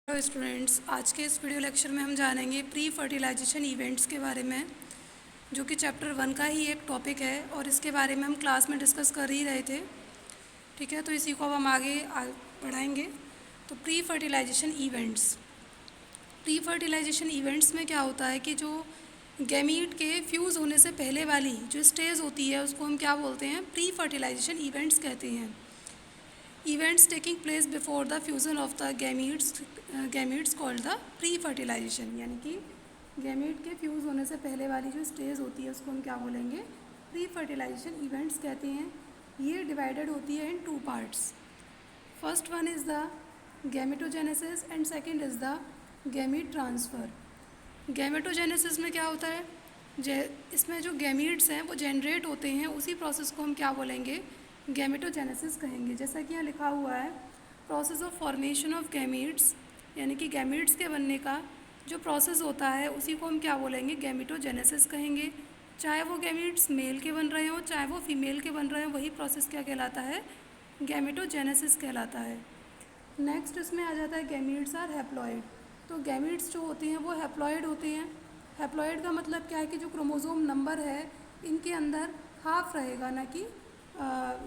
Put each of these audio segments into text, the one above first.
Hello students, आज के इस वीडियो लेक्चर में हम जानेंगे प्री फर्टिलाइजेशन इवेंट्स के बारे में, जो कि चैप्टर 1 का ही एक टॉपिक है और इसके बारे में हम क्लास में डिस्कस कर ही रहे थे। ठीक है, तो इसी को अब हम आगे बढ़ाएंगे। तो प्री फर्टिलाइजेशन इवेंट्स में क्या होता है कि जो गैमीट के फ्यूज़ होने से पहले वाली जो स्टेज होती है उसको हम क्या बोलते हैं, प्री फर्टिलाइजेशन इवेंट्स कहते हैं। Events taking place before the fusion of the gametes called the pre fertilisation, यानी कि गैमीट के फ्यूज़ होने से पहले वाली जो स्टेज होती है उसको हम क्या बोलेंगे, प्री फर्टिलाइजेशन इवेंट्स कहते हैं। ये डिवाइडेड होती है इन 2 parts. First one is the gametogenesis and second is the gamete transfer. Gametogenesis में क्या होता है, इसमें जो गैमीट्स हैं वो जनरेट होते हैं, उसी प्रोसेस को हम क्या बोलेंगे, गैमेटोजेनेसिस कहेंगे। जैसा कि यहाँ लिखा हुआ है, process of formation of gametes, यानी कि गैमीट्स के बनने का जो प्रोसेस होता है उसी को हम क्या बोलेंगे, गैमेटोजेनेसिस कहेंगे। चाहे वो गैमीट्स मेल के बन रहे हों चाहे वो फीमेल के बन रहे हों, वही प्रोसेस क्या कहलाता है, गैमेटोजेनेसिस कहलाता है। नेक्स्ट इसमें आ जाता है गैमीट्स आर हैप्लॉइड। तो गैमीट्स जो होते हैं वो हैप्लॉइड होते हैं। हैप्लॉइड का मतलब क्या है कि जो क्रोमोसोम नंबर है इनके अंदर हाफ रहेगा, ना कि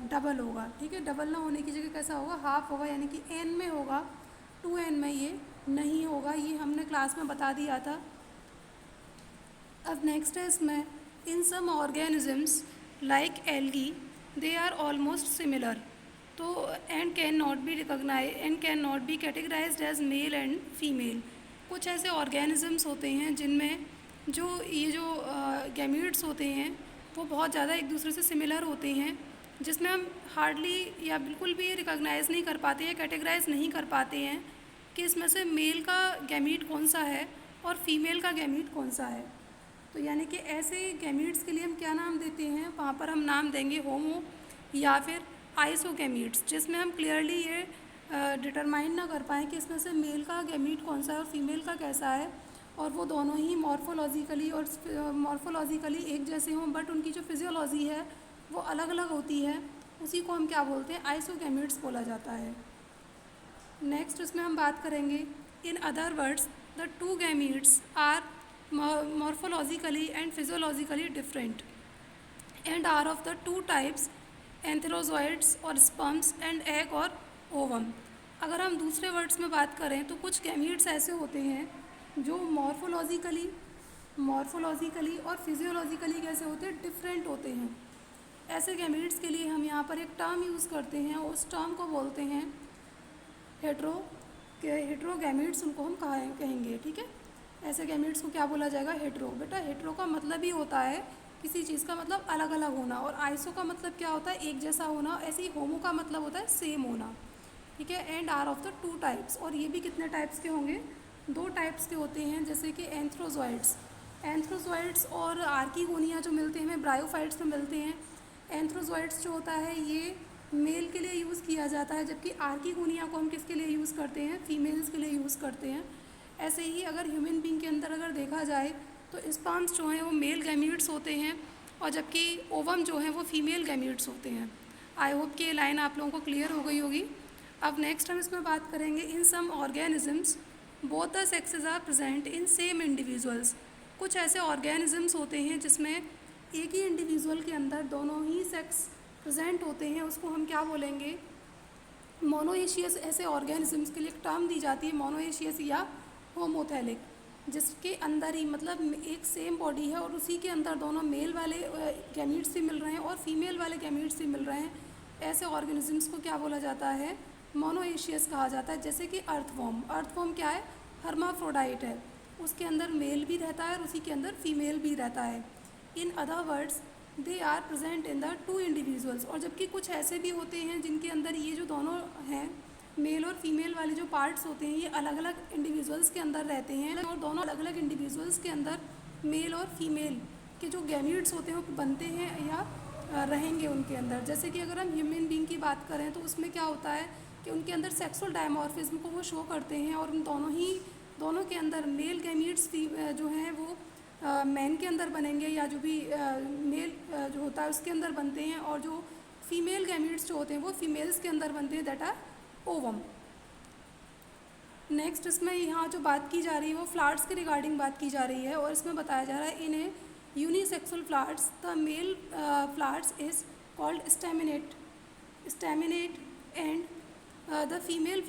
डबल होगा। ठीक है, डबल ना होने की जगह कैसा होगा, हाफ होगा, यानी कि एन में होगा, 2n में ये नहीं होगा। ये हमने क्लास में बता दिया था। अब नेक्स्ट है इसमें, in some organisms like algae they are almost similar, तो and can not be categorized as male and female. कुछ ऐसे ऑर्गेनिजम्स होते हैं जिनमें जो गैमीट्स होते हैं वो बहुत ज़्यादा एक दूसरे से सिमिलर होते हैं, जिसमें हम हार्डली या बिल्कुल भी रिकॉग्नाइज़ नहीं कर पाते या कैटेगराइज नहीं कर पाते हैं कि इसमें से मेल का गैमीट कौन सा है और फीमेल का गैमीट कौन सा है। तो यानी कि ऐसे गैमीट्स के लिए हम क्या नाम देते हैं, वहाँ पर हम नाम देंगे होमो या फिर आइसोगैमीट्स, जिसमें हम क्लियरली ये डिटरमाइन ना कर पाएँ कि इसमें से मेल का गैमीट कौन सा है और फीमेल का कैसा है, और वो दोनों ही मॉर्फोलॉजिकली एक जैसे हों, बट उनकी जो फिजियोलॉजी है वो अलग अलग होती है। उसी को हम क्या बोलते हैं, आइसोगैमीट्स बोला जाता है। नेक्स्ट उसमें हम बात करेंगे, in other words the 2 gametes are morphologically and physiologically different and are of the 2 types, antherozoids और स्पर्म्स एंड एग और ओवम। अगर हम दूसरे वर्ड्स में बात करें तो कुछ गैमीट्स ऐसे होते हैं जो मॉर्फोलॉजिकली और फिजियोलॉजिकली कैसे होते हैं, डिफरेंट होते हैं। ऐसे गैमीट्स के लिए हम यहाँ पर एक टर्म यूज़ करते हैं, उस टर्म को बोलते हैं हेट्रो गैमीट्स, उनको हम कहेंगे। ठीक है, ऐसे गैमीट्स को क्या बोला जाएगा, हेट्रो। बेटा हेट्रो का मतलब ही होता है किसी चीज़ का मतलब अलग अलग होना, और आइसो का मतलब क्या होता है, एक जैसा होना। ऐसे ही होमो का मतलब होता है सेम होना। ठीक है, and are of the 2 types, और ये भी कितने टाइप्स के होंगे, 2 टाइप्स के होते हैं, जैसे कि एंथ्रोजॉइड्स और आर्कीगोनिया जो मिलते हैं हमें ब्रायोफाइट्स में मिलते हैं। एंथ्रोजॉइड्स जो होता है ये मेल के लिए यूज़ किया जाता है, जबकि आर्कीगोनिया को हम किसके लिए यूज़ करते हैं, फीमेल्स के लिए यूज़ करते हैं। ऐसे ही अगर ह्यूमन बींग के अंदर अगर देखा जाए तो स्पर्म्स जो हैं वो मेल गैमीट्स होते हैं, और जबकि ओवम जो हैं वो फीमेल गैमीट्स होते हैं। आई होप कि ये लाइन आप लोगों को क्लियर हो गई होगी। अब नेक्स्ट हम इसमें बात करेंगे, in some organisms both the sexes are present in same individuals. कुछ ऐसे ऑर्गेनिजम्स होते हैं जिसमें एक ही इंडिविजुअल के अंदर दोनों ही सेक्स प्रेजेंट होते हैं, उसको हम क्या बोलेंगे, मोनोएशियस। ऐसे ऑर्गेनिजम्स के लिए एक टर्म दी जाती है, मोनोएशियस या होमोथैलिक, जिसके अंदर ही मतलब एक सेम बॉडी है और उसी के अंदर दोनों मेल वाले गैमीट्स भी मिल रहे हैं और फीमेल वाले गैमीट्स भी मिल रहे हैं। ऐसे ऑर्गेनिजम्स को क्या बोला जाता है, मोनोएशियस कहा जाता है। जैसे कि अर्थवॉर्म क्या है, हर्माफ्रोडाइट है, उसके अंदर मेल भी रहता है और उसी के अंदर फीमेल भी रहता है। In other words they are present in the 2 individuals, और जबकि कुछ ऐसे भी होते हैं जिनके अंदर ये जो दोनों हैं मेल और फीमेल वाले जो पार्ट्स होते हैं ये अलग अलग इंडिविजुअल्स के अंदर रहते हैं, और दोनों अलग अलग इंडिविजुअल्स के अंदर मेल और फीमेल के जो गैमीट्स होते हैं वो बनते हैं या रहेंगे उनके अंदर। जैसे कि अगर हम ह्यूमन बींग की बात करें तो उसमें क्या होता है कि उनके अंदर सेक्सुअल डायमॉर्फिज्म को वो शो करते हैं, और उन दोनों के अंदर मेल गैमीट्स जो हैं वो मैन के अंदर बनेंगे, या जो भी मेल जो होता है उसके अंदर बनते हैं, और जो फीमेल गैमीट्स जो होते हैं वो फीमेल्स के अंदर बनते हैं, दैट आर ओवम। नेक्स्ट इसमें यहाँ जो बात की जा रही है वो फ्लावर्स के रिगार्डिंग बात की जा रही है, और इसमें बताया जा रहा है in a unisexual flowers the male flowers is called staminate and the female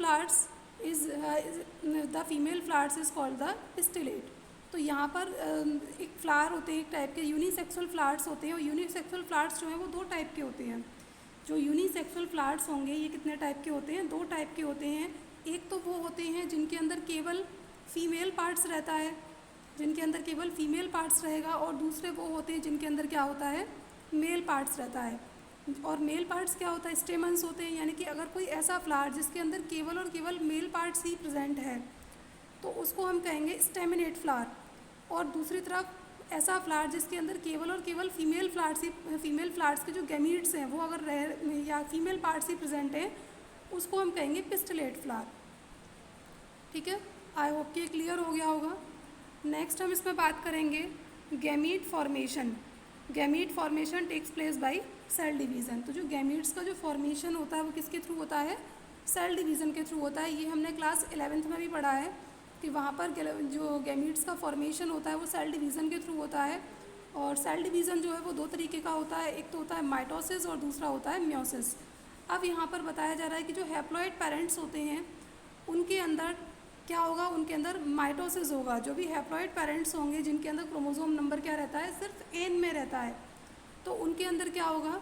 flowers is called the pistillate। तो यहाँ पर एक फ्लावर होते हैं एक टाइप के यूनिसेक्सुअल फ्लावर्स होते हैं, और यूनिसेक्सुअल फ्लावर्स जो हैं वो दो टाइप के होते हैं। जो यूनिसेक्सुअल फ्लावर्स होंगे ये कितने टाइप के होते हैं, दो टाइप के होते हैं। एक तो वो होते हैं जिनके अंदर केवल फीमेल पार्ट्स रहता है, जिनके अंदर केवल फीमेल पार्ट्स रहेगा, और दूसरे वो होते हैं जिनके अंदर क्या होता है, मेल पार्ट्स रहता है। और मेल पार्ट्स क्या होता है, स्टेमन्स होते हैं, यानी कि अगर कोई ऐसा फ्लावर जिसके अंदर केवल और केवल मेल पार्ट्स ही प्रेजेंट है तो उसको हम कहेंगे स्टेमिनेट फ्लावर। और दूसरी तरफ ऐसा फ्लावर जिसके अंदर केवल और केवल फीमेल फ्लावर्स के जो गैमीट्स हैं वो अगर रह या फीमेल पार्ट्स ही प्रेजेंट हैं उसको हम कहेंगे पिस्टिलेट फ्लावर। ठीक है, आई होप कि क्लियर हो गया होगा। नेक्स्ट हम इसमें बात करेंगे gamete formation. Gamete formation takes place by cell division. तो जो गैमीट्स का जो फॉर्मेशन होता है वो किसके थ्रू होता है, सेल डिवीज़न के थ्रू होता है। ये हमने क्लास 11th में भी पढ़ा है कि वहाँ पर जो गैमीट्स का फॉर्मेशन होता है वो सेल डिवीज़न के थ्रू होता है। और सेल डिवीज़न जो है वो दो तरीके का होता है, एक तो होता है माइटोसिस और दूसरा होता है म्योसिस। अब यहाँ पर बताया जा रहा है कि जो हैप्लॉइड पेरेंट्स होते हैं उनके अंदर क्या होगा, उनके अंदर माइटोसिस होगा। जो भी हैप्लॉइड पेरेंट्स होंगे जिनके अंदर क्रोमोसोम नंबर क्या रहता है, सिर्फ एन में रहता है, तो उनके अंदर क्या होगा,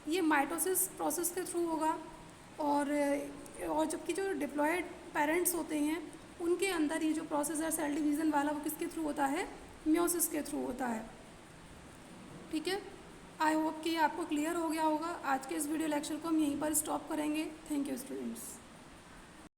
ये माइटोसिस प्रोसेस के थ्रू होगा। और जबकि जो डिप्लॉयड पेरेंट्स होते हैं उनके अंदर ये जो प्रोसेस है सेल डिवीज़न वाला वो किसके थ्रू होता है, म्योसिस के थ्रू होता है। ठीक है, आई होप कि आपको क्लियर हो गया होगा। आज के इस वीडियो लेक्चर को हम यहीं पर स्टॉप करेंगे। Thank you students.